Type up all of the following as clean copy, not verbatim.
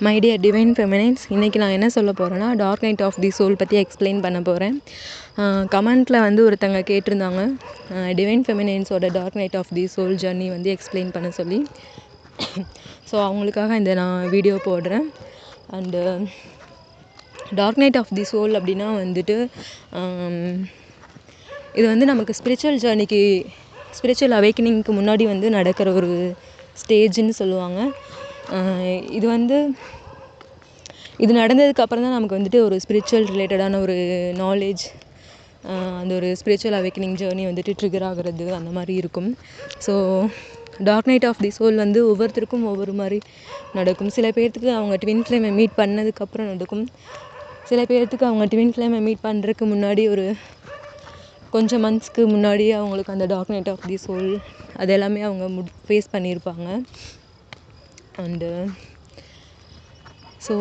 My dear divine ஃபெமினைன்ஸ், இன்றைக்கி நான் என்ன சொல்ல போகிறேன்னா dark night of the soul பற்றி எக்ஸ்பிளைன் பண்ண போகிறேன். கமெண்ட்டில் வந்து ஒருத்தங்க கேட்டிருந்தாங்க டிவைன் ஃபெமினைன்ஸோட dark night of the soul journey வந்து எக்ஸ்பிளைன் பண்ண சொல்லி. ஸோ அவங்களுக்காக இந்த நான் வீடியோ போடுறேன். And dark night of the soul அப்படின்னா வந்துட்டு இது வந்து நமக்கு ஸ்பிரிச்சுவல் ஜர்னிக்கு, ஸ்பிரிச்சுவல் அவேக்கனிங்க்கு முன்னாடி வந்து நடக்கிற ஒரு ஸ்டேஜ்னு சொல்லுவாங்க. இது நடந்ததுக்கப்புறம் தான் நமக்கு வந்துட்டு ஒரு ஸ்பிரிச்சுவல் ரிலேட்டடான ஒரு நாலேஜ், அந்த ஒரு ஸ்பிரிச்சுவல் அவேக்கனிங் ஜேர்னி வந்துட்டு ட்ரிகர் ஆகிறது அந்த மாதிரி இருக்கும். So dark night of the soul வந்து ஒவ்வொருத்தருக்கும் ஒவ்வொரு மாதிரி நடக்கும். சில பேர்த்துக்கு அவங்க ட்வின் ஃப்ளேமை மீட் பண்ணதுக்கப்புறம் நடக்கும். சில பேர்த்துக்கு அவங்க ட்வின் ஃப்ளேமை மீட் பண்ணுறதுக்கு முன்னாடி ஒரு கொஞ்சம் மந்த்ஸ்க்கு முன்னாடியே அவங்களுக்கு அந்த dark night of the soul அது எல்லாமே அவங்க ஃபேஸ் பண்ணியிருப்பாங்க. அண்டு ஸோ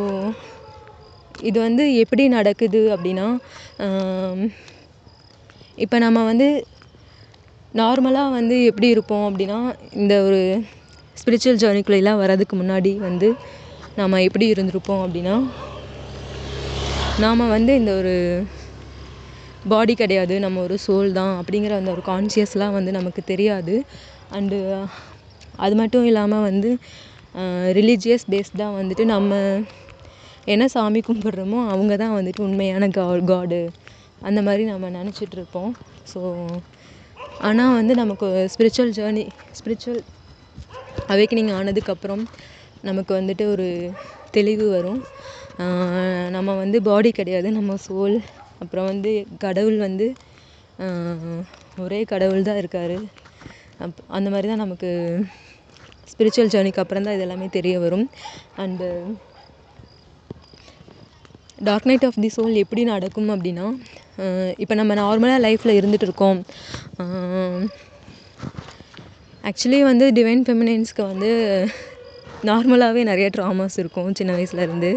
இது வந்து எப்படி நடக்குது அப்படின்னா, இப்போ நம்ம வந்து நார்மலாக வந்து எப்படி இருப்போம் அப்படின்னா, இந்த ஒரு ஸ்பிரிச்சுவல் ஜர்னிக்குள்ளெல்லாம் வர்றதுக்கு முன்னாடி வந்து நாம் எப்படி இருந்திருப்போம் அப்படின்னா, நாம் வந்து இந்த ஒரு பாடி கிடையாது, நம்ம ஒரு சோல் தான் அப்படிங்கிற அந்த ஒரு கான்சியஸ்லாம் வந்து நமக்கு தெரியாது. அண்டு அது மட்டும் இல்லாமல் வந்து ரிலீஜியஸ் பேஸ்டாக வந்துட்டு நம்ம என்ன சாமி கும்பிட்றோமோ அவங்க தான் வந்துட்டு உண்மையான காடு அந்த மாதிரி நம்ம நினச்சிட்ருப்போம். ஸோ ஆனால் வந்து நமக்கு ஸ்பிரிச்சுவல் ஜேர்னி, ஸ்பிரிச்சுவல் அவேக்கனிங் ஆனதுக்கப்புறம் நமக்கு வந்துட்டு ஒரு தெளிவு வரும். நம்ம வந்து பாடி கிடையாது, நம்ம சோல். அப்புறம் வந்து கடவுள் வந்து ஒரே கடவுள் தான் இருக்கார். அந்த மாதிரி தான் நமக்கு ஸ்பிரிச்சுவல் ஜேர்னிக்கு அப்புறம் தான் இது எல்லாமே தெரிய வரும். And dark night of the soul எப்படி நடக்கும் அப்படின்னா, இப்போ நம்ம நார்மலாக லைஃப்பில் இருந்துகிட்டு இருக்கோம். ஆக்சுவலி வந்து டிவைன் ஃபெமினைன்ஸ்க்கு வந்து நார்மலாகவே நிறைய ட்ராமாஸ் இருக்கும் சின்ன வயசுலேருந்து.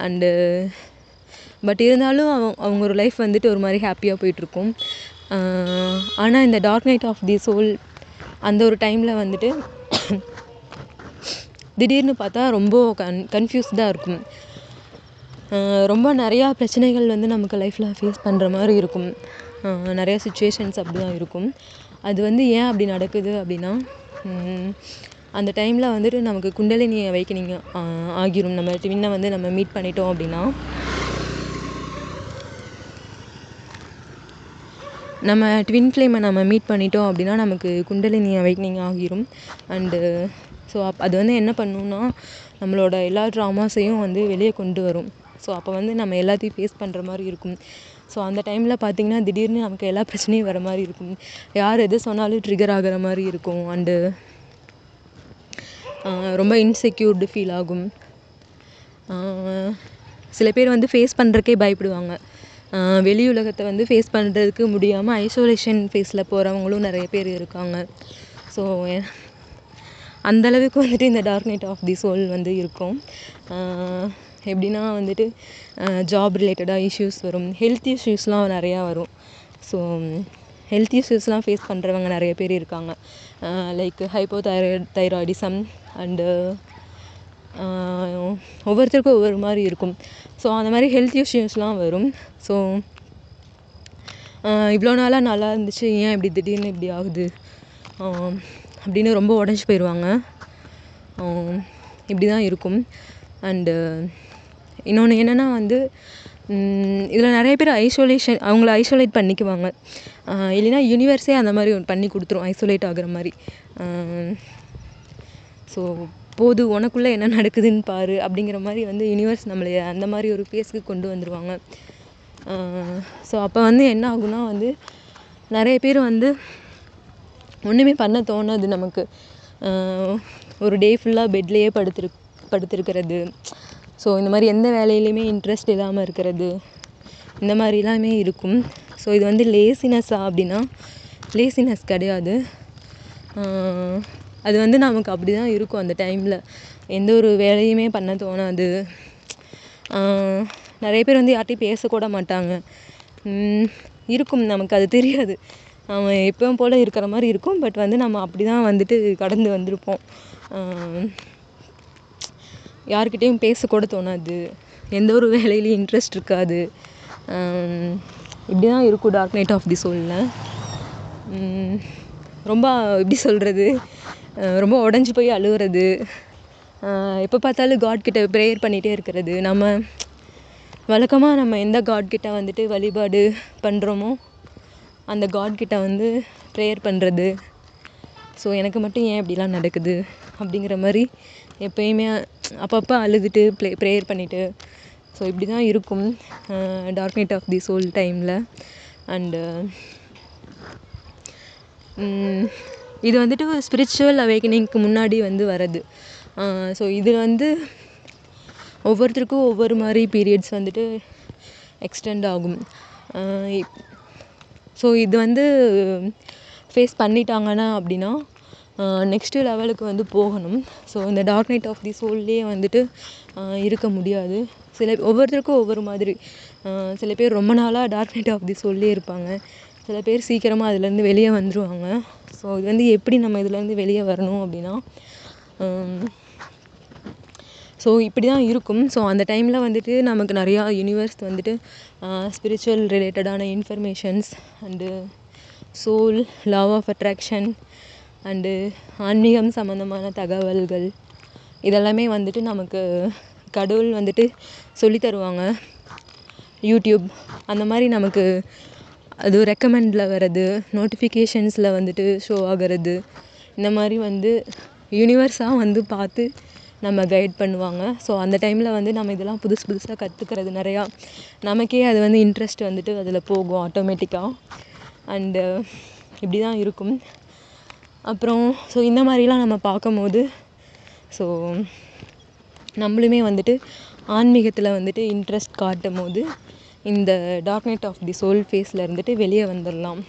அண்டு பட் இருந்தாலும் அவங்க ஒரு லைஃப் வந்துட்டு ஒரு மாதிரி ஹாப்பியாக போயிட்டுருக்கும். ஆனால் இந்த dark night of the soul அந்த ஒரு டைமில் வந்துட்டு திடீர்னு பார்த்தா ரொம்ப கன்ஃபியூஸ்டாக இருக்கும். ரொம்ப நிறையா பிரச்சனைகள் வந்து நமக்கு லைஃப்பில் ஃபேஸ் பண்ணுற மாதிரி இருக்கும். நிறையா சுச்சுவேஷன்ஸ் அப்படி தான் இருக்கும். அது வந்து ஏன் அப்படி நடக்குது அப்படின்னா, அந்த டைமில் வந்துட்டு நமக்கு குண்டலினி அவேக்கனிங் ஆகிரும். நம்ம ட்வின்னை வந்து நம்ம மீட் பண்ணிட்டோம் அப்படின்னா, நம்ம ட்வின் ஃப்ளேமை நம்ம மீட் பண்ணிட்டோம் அப்படின்னா நமக்கு குண்டலினி அவேக்கனிங் ஆகிரும். அண்டு ஸோ அது வந்து என்ன பண்ணுன்னா, நம்மளோட எல்லா ட்ராமாஸையும் வந்து வெளியே கொண்டு வரும். ஸோ அப்போ வந்து நம்ம எல்லாத்தையும் ஃபேஸ் பண்ணுற மாதிரி இருக்கும். ஸோ அந்த டைமில் பார்த்திங்கன்னா திடீர்னு நமக்கு எல்லா பிரச்சனையும் வர மாதிரி இருக்கும். யார் எது சொன்னாலும் ட்ரிகர் ஆகிற மாதிரி இருக்கும். அண்டு ரொம்ப இன்செக்யூர்டு ஃபீல் ஆகும். சில பேர் வந்து ஃபேஸ் பண்ணுறக்கே பயப்படுவாங்க. வெளி உலகத்தை வந்து ஃபேஸ் பண்ணுறதுக்கு முடியாமல் ஐசோலேஷன் ஃபேஸில் போகிறவங்களும் நிறைய பேர் இருக்காங்க. ஸோ அந்தளவுக்கு வந்துட்டு இந்த dark night of the soul வந்து இருக்கும். எப்படின்னா வந்துட்டு ஜாப் ரிலேட்டடாக இஷ்யூஸ் வரும், ஹெல்த் இஷ்யூஸ்லாம் நிறையா வரும். ஸோ ஹெல்த் இஷ்யூஸ்லாம் ஃபேஸ் பண்ணுறவங்க நிறைய பேர் இருக்காங்க. லைக் தைராய்டிசம் அண்டு ஒவ்வொருத்தருக்கும் ஒவ்வொரு மாதிரி இருக்கும். ஸோ அந்த மாதிரி ஹெல்த் இஷ்யூஸ்லாம் வரும். ஸோ இவ்வளோ நாளாக நல்லா இருந்துச்சு, ஏன் இப்படி திடீர்னு இப்படி ஆகுது அப்படின்னு ரொம்ப உடஞ்சி போயிடுவாங்க. இப்படி தான் இருக்கும். அண்டு இன்னொன்று என்னென்னா வந்து இதில் நிறைய பேர் அவங்கள ஐசோலேட் பண்ணிக்குவாங்க. இல்லைன்னா யூனிவர்ஸே அந்த மாதிரி பண்ணி கொடுத்துரும், ஐசோலேட் ஆகிற மாதிரி. ஸோ போது, உனக்குள்ளே என்ன நடக்குதுன்னு பாரு அப்படிங்கிற மாதிரி வந்து யூனிவர்ஸ் நம்மளை அந்த மாதிரி ஒரு ஃபேஸ்க்கு கொண்டு வந்துடுவாங்க. ஸோ அப்போ வந்து என்ன ஆகுனா வந்து நிறைய பேர் வந்து ஒன்றுமே பண்ண தோணாது நமக்கு. ஒரு டே ஃபுல்லாக பெட்லேயே படுத்திருக்கிறது. ஸோ இந்த மாதிரி எந்த வேலையிலையுமே இன்ட்ரெஸ்ட் இல்லாமல் இருக்கிறது, இந்த மாதிரிலாமே இருக்கும். ஸோ இது வந்து லேசினஸ்ஸா அப்படின்னா லேசினஸ் கிடையாது. அது வந்து நமக்கு அப்படி தான் இருக்கும். அந்த டைமில் எந்த ஒரு வேலையுமே பண்ண தோணாது. நிறைய பேர் வந்து யார்கிட்டையும் பேசக்கூட மாட்டாங்க. இருக்கும், நமக்கு அது தெரியாது. அவன் எப்பவும் போல் இருக்கிற மாதிரி இருக்கும். பட் வந்து நம்ம அப்படி தான் வந்துட்டு கடந்து வந்திருப்போம். யார்கிட்டேயும் பேசக்கூட தோணாது, எந்த ஒரு வேலையிலையும் இன்ட்ரெஸ்ட் இருக்காது. இப்படி தான் இருக்கும் டார்க் நைட் ஆஃப் தி சோலில். ரொம்ப எப்படி சொல்கிறது, ரொம்ப உடஞ்சி போய் அழுகுறது, எப்போ பார்த்தாலும் காட்கிட்ட ப்ரேயர் பண்ணிகிட்டே இருக்கிறது. நம்ம வழக்கமாக நம்ம எந்த காட்கிட்ட வந்துட்டு வழிபாடு பண்ணுறோமோ அந்த காட்கிட்ட வந்து ப்ரேயர் பண்ணுறது. ஸோ எனக்கு மட்டும் ஏன் இப்படிலாம் நடக்குது அப்படிங்கிற மாதிரி எப்போயுமே அப்பப்போ அழுதுட்டு ப்ரேயர் பண்ணிவிட்டு, ஸோ இப்படி தான் இருக்கும் dark night of the soul டைமில். அண்டு இது வந்துட்டு ஸ்பிரிச்சுவல் அவேக்கனிங்க்கு முன்னாடி வந்து வர்றது. ஸோ இது வந்து ஒவ்வொருத்தருக்கும் ஒவ்வொரு மாதிரி பீரியட்ஸ் வந்துட்டு எக்ஸ்டெண்ட் ஆகும். ஸோ இது வந்து ஃபேஸ் பண்ணிட்டாங்கன்னா அப்படின்னா நெக்ஸ்ட்டு லெவலுக்கு வந்து போகணும். ஸோ இந்த டார்க் நைட் ஆஃப் தி சோல்லே வந்துட்டு இருக்க முடியாது. ஒவ்வொருத்தருக்கும் ஒவ்வொரு மாதிரி. சில பேர் ரொம்ப நாளாக டார்க் நைட் ஆஃப் தி சோல்லே இருப்பாங்க, சில பேர் சீக்கிரமாக அதுலேருந்து வெளியே வந்துடுவாங்க. ஸோ இது வந்து எப்படி நம்ம இதுலேருந்து வெளியே வரணும் அப்படின்னா, ஸோ இப்படி தான் இருக்கும். ஸோ அந்த டைமில் வந்துட்டு நமக்கு நிறையா யூனிவர்ஸ் வந்துட்டு ஸ்பிரிச்சுவல் ரிலேட்டடான informations and soul, law of attraction and ஆன்மீகம் சம்மந்தமான தகவல்கள் இதெல்லாமே வந்துட்டு நமக்கு கடவுள் வந்துட்டு சொல்லி தருவாங்க. யூடியூப் அந்த மாதிரி நமக்கு அது ரெக்கமெண்டில் வர்றது, நோட்டிஃபிகேஷன்ஸில் வந்துட்டு ஷோ ஆகிறது, இந்த மாதிரி வந்து யூனிவர்ஸாக வந்து பார்த்து நம்ம கைட் பண்ணுவாங்க. ஸோ அந்த டைமில் வந்து நம்ம இதெல்லாம் புதுசாக கற்றுக்கிறது நிறையா, நமக்கே அது வந்து இன்ட்ரெஸ்ட் வந்துட்டு அதில் போகும் ஆட்டோமேட்டிக்காக. அண்டு இப்படி தான் இருக்கும். அப்புறம் ஸோ இந்த மாதிரிலாம் நம்ம பார்க்கும்போது ஸோ நம்மளுமே வந்துட்டு ஆன்மீகத்தில் வந்துட்டு இன்ட்ரெஸ்ட் காட்டும் போது இந்த dark night of the soul ஃபேஸில் இருந்துட்டு வெளியே வந்துடலாம்.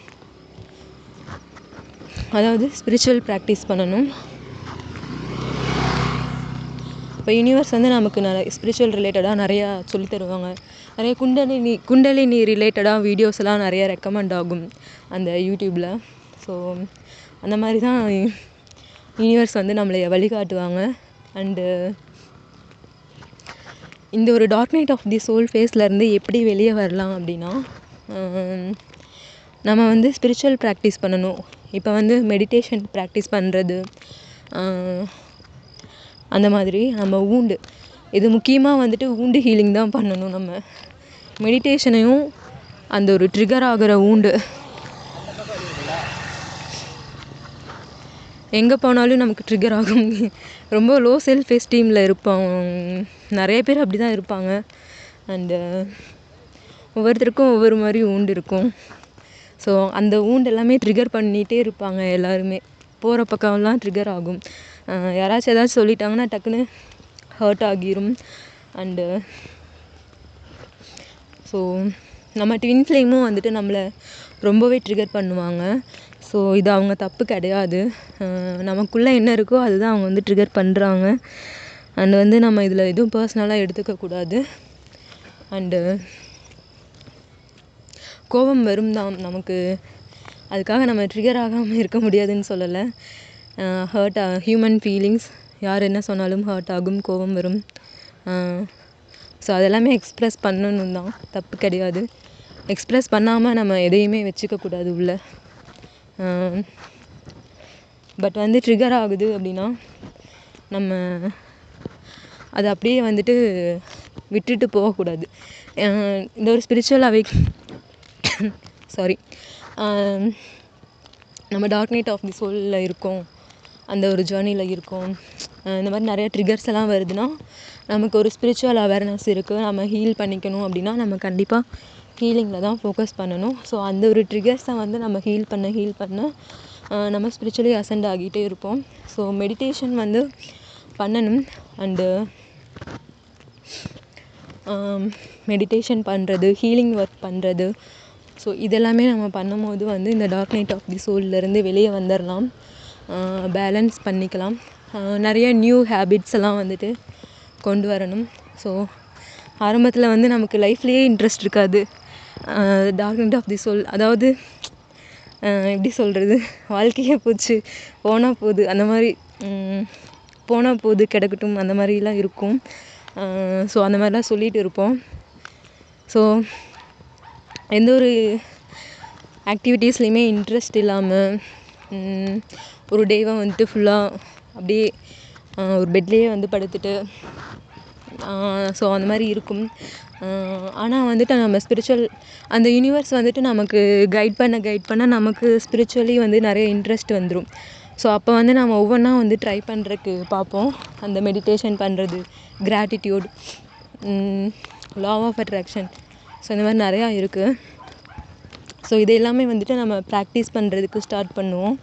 அதாவது ஸ்பிரிச்சுவல் ப்ராக்டிஸ் பண்ணணும். இப்போ யூனிவர்ஸ் வந்து நமக்கு நிறைய ஸ்பிரிச்சுவல் ரிலேட்டடாக நிறையா சொல்லி தருவாங்க. நிறைய குண்டலினி ரிலேட்டடாக வீடியோஸ் எல்லாம் நிறைய ரெக்கமெண்ட் ஆகும் அந்த யூடியூப்பில். ஸோ அந்த மாதிரி தான் யூனிவர்ஸ் வந்து நம்மளை வழிகாட்டுவாங்க. அண்டு இந்த ஒரு dark night of the soul ஃபேஸ்லேருந்து எப்படி வெளியே வரலாம் அப்படின்னா, நம்ம வந்து ஸ்பிரிச்சுவல் ப்ராக்டிஸ் பண்ணணும். இப்போ வந்து மெடிடேஷன் ப்ராக்டிஸ் பண்ணுறது, அந்த மாதிரி நம்ம இது முக்கியமாக வந்துட்டு ஹீலிங் தான் பண்ணணும். நம்ம மெடிடேஷனையும் அந்த ஒரு ட்ரிகர் ஆகிற எங்கே போனாலும் நமக்கு ட்ரிகர் ஆகும். ரொம்ப லோ செல்ஃப் எஸ்டீமில் இருப்போம், நிறைய பேர் அப்படி தான் இருப்பாங்க. அண்டு ஒவ்வொருத்தருக்கும் ஒவ்வொரு மாதிரி இருக்கும். ஸோ அந்த எல்லாமே ட்ரிகர் பண்ணிகிட்டே இருப்பாங்க. எல்லாருமே போகிற பக்கம்லாம் ட்ரிகர் ஆகும். யாராச்சும் ஏதாச்சும் சொல்லிட்டாங்கன்னா டக்குன்னு ஹர்ட் ஆகிரும். அண்டு ஸோ நம்ம ட்வின் ஃப்ளேமும் வந்துட்டு நம்மளை ரொம்பவே ட்ரிகர் பண்ணுவாங்க. ஸோ இது அவங்க தப்பு கிடையாது. நமக்குள்ளே என்ன இருக்கோ அதுதான் அவங்க வந்து ட்ரிகர் பண்ணுறாங்க. அண்டு வந்து நம்ம இதில் எதுவும் பர்சனலாக எடுத்துக்கக்கூடாது. அண்டு கோபம் வரும் தான் நமக்கு, அதுக்காக நம்ம ட்ரிகர் ஆகாமல் இருக்க முடியாதுன்னு சொல்லலை. ஹியூமன் ஃபீலிங்ஸ், யார் என்ன சொன்னாலும் ஹர்ட் ஆகும், கோபம் வரும். ஸோ அதெல்லாமே எக்ஸ்ப்ரெஸ் பண்ணணும் தான், தப்பு கிடையாது. எக்ஸ்ப்ரெஸ் பண்ணாமல் நம்ம எதையுமே வச்சுக்கக்கூடாது உள்ள. பட் வந்து ட்ரிகர் ஆகுது அப்படின்னா நம்ம அதை அப்படியே வந்துட்டு விட்டுட்டு போகக்கூடாது. இந்த ஒரு ஸ்பிரிச்சுவல் நம்ம டார்க் நைட் ஆஃப் தி சோலில் இருக்கோம், அந்த ஒரு ஜேர்னியில் இருக்கோம். இந்த மாதிரி நிறைய ட்ரிகர்ஸ் எல்லாம் வருதுன்னா நமக்கு ஒரு ஸ்பிரிச்சுவல் அவேர்னஸ் இருக்குது. நம்ம ஹீல் பண்ணிக்கணும் அப்படின்னா நம்ம கண்டிப்பாக ஹீலிங்கில் தான் ஃபோக்கஸ் பண்ணணும். ஸோ அந்த ஒரு ட்ரிகர்ஸை வந்து நம்ம ஹீல் பண்ண நம்ம ஸ்பிரிச்சுவலி அசெண்ட் ஆகிட்டே இருப்போம். ஸோ மெடிடேஷன் வந்து பண்ணணும். அண்டு மெடிடேஷன் பண்ணுறது, ஹீலிங் ஒர்க் பண்ணுறது, ஸோ இதெல்லாமே நம்ம பண்ணும்போது வந்து இந்த டார்க் நைட் ஆஃப் தி சோல்லேருந்து வெளியே வந்துடலாம், பேலன்ஸ் பண்ணிக்கலாம். நிறைய நியூ ஹேபிட்ஸ் எல்லாம் வந்துட்டு கொண்டு வரணும். ஸோ ஆரம்பத்தில் வந்து நமக்கு லைஃப்லேயே இன்ட்ரெஸ்ட் இருக்காது. Dark night of the soul, அதாவது எப்படி சொல்கிறது, வாழ்க்கையே போச்சு போனால் போகுது அந்த மாதிரி போனால் போது கிடக்கட்டும் அந்த மாதிரிலாம் இருக்கும். ஸோ அந்த மாதிரிலாம் சொல்லிகிட்டு இருப்போம். ஸோ எந்த ஒரு ஆக்டிவிட்டீஸ்லேயுமே இன்ட்ரெஸ்ட் இல்லாமல் ஒரு டேவை வந்துட்டு ஃபுல்லாக அப்படியே ஒரு பெட்லேயே வந்து படுத்துட்டு ஸோ அந்த மாதிரி இருக்கும். ஆனால் வந்துட்டு நம்ம ஸ்பிரிச்சுவல் அந்த யூனிவர்ஸ் வந்துட்டு நமக்கு கைட் பண்ண நமக்கு ஸ்பிரிச்சுவலி வந்து நிறைய இன்ட்ரெஸ்ட் வந்துடும். ஸோ அப்போ வந்து நம்ம ஒவ்வொன்றா வந்து ட்ரை பண்ணுறக்கு பார்ப்போம். அந்த மெடிடேஷன் பண்ணுறது, gratitude, law of attraction, so இந்த மாதிரி நிறையா இருக்குது. ஸோ இது எல்லாமே வந்துட்டு நம்ம ப்ராக்டிஸ் பண்ணுறதுக்கு ஸ்டார்ட் பண்ணுவோம்.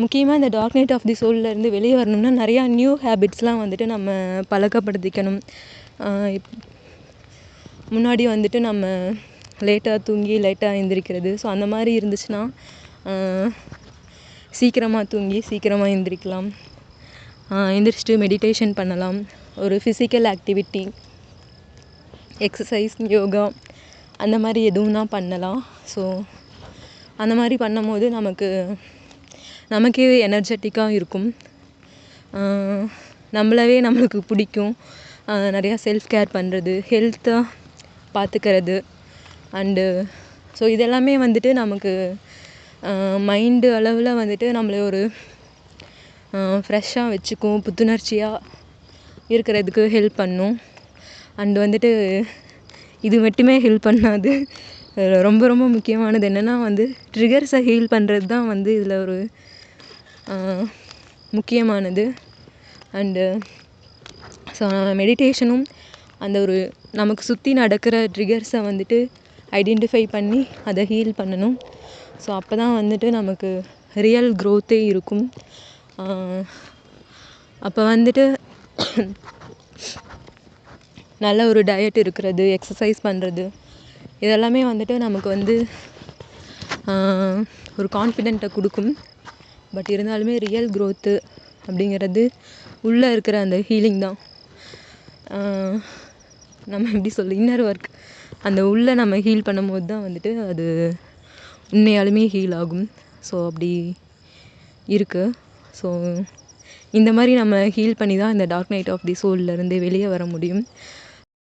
முக்கியமாக இந்த டார்க் நைட் ஆஃப் தி சோல்லேருந்து வெளியே வரணும்னா நிறையா நியூ ஹேபிட்ஸ்லாம் வந்துட்டு நம்ம பழக்கப்படுத்திக்கணும். முன்னாடி வந்துட்டு நம்ம லேட்டாக தூங்கி லேட்டாக எழுந்திரிக்கிறது, ஸோ அந்த மாதிரி இருந்துச்சுன்னா சீக்கிரமாக தூங்கி சீக்கிரமாக எழுந்திரிக்கலாம். எழுந்திரிச்சிட்டு மெடிடேஷன் பண்ணலாம். ஒரு ஃபிசிக்கல் ஆக்டிவிட்டி, எக்ஸசைஸ், யோகா அந்த மாதிரி எதுவும்னா பண்ணலாம். ஸோ அந்த மாதிரி பண்ணும்போது நமக்கே எனர்ஜெட்டிக்காக இருக்கும். நம்மளுக்கு பிடிக்கும். நிறையா செல்ஃப் கேர் பண்ணுறது, ஹெல்த்தை பார்த்துக்கிறது அண்டு ஸோ இதெல்லாமே வந்துட்டு நமக்கு மைண்டு அளவில் வந்துட்டு நம்மளை ஒரு ஃப்ரெஷ்ஷாக வச்சுக்கும், புத்துணர்ச்சியாக இருக்கிறதுக்கு ஹெல்ப் பண்ணும். அண்டு வந்துட்டு இது மட்டுமே ஹெல்ப் பண்ணாது. ரொம்ப ரொம்ப முக்கியமானது என்னென்னா வந்து ட்ரிகர்ஸை ஹீல் பண்ணுறது தான் வந்து இதில் ஒரு முக்கியமானது. அண்டு ஸோ மெடிடேஷனும் அந்த ஒரு நமக்கு சுற்றி நடக்கிற ட்ரிகர்ஸை வந்துட்டு ஐடென்டிஃபை பண்ணி அதை ஹீல் பண்ணணும். ஸோ அப்போ தான் வந்துட்டு நமக்கு ரியல் க்ரோத்தே இருக்கும். அப்போ வந்துட்டு நல்ல ஒரு டயட் இருக்கிறது, எக்ஸசைஸ் பண்ணுறது, இதெல்லாமே வந்துட்டு நமக்கு வந்து ஒரு கான்ஃபிடென்ட்டை கொடுக்கும். பட் இருந்தாலுமே ரியல் க்ரோத்து அப்படிங்கிறது உள்ளே இருக்கிற அந்த ஹீலிங் தான். நம்ம எப்படி சொல்ல, இன்னர் ஒர்க், அந்த உள்ளே நம்ம ஹீல் பண்ணும்போது தான் வந்துட்டு அது உண்மையாலுமே ஹீல் ஆகும். ஸோ அப்படி இருக்குது. ஸோ இந்த மாதிரி நம்ம ஹீல் பண்ணி தான் இந்த டார்க் நைட் ஆஃப் தி சோல்லேருந்து வெளியே வர முடியும்.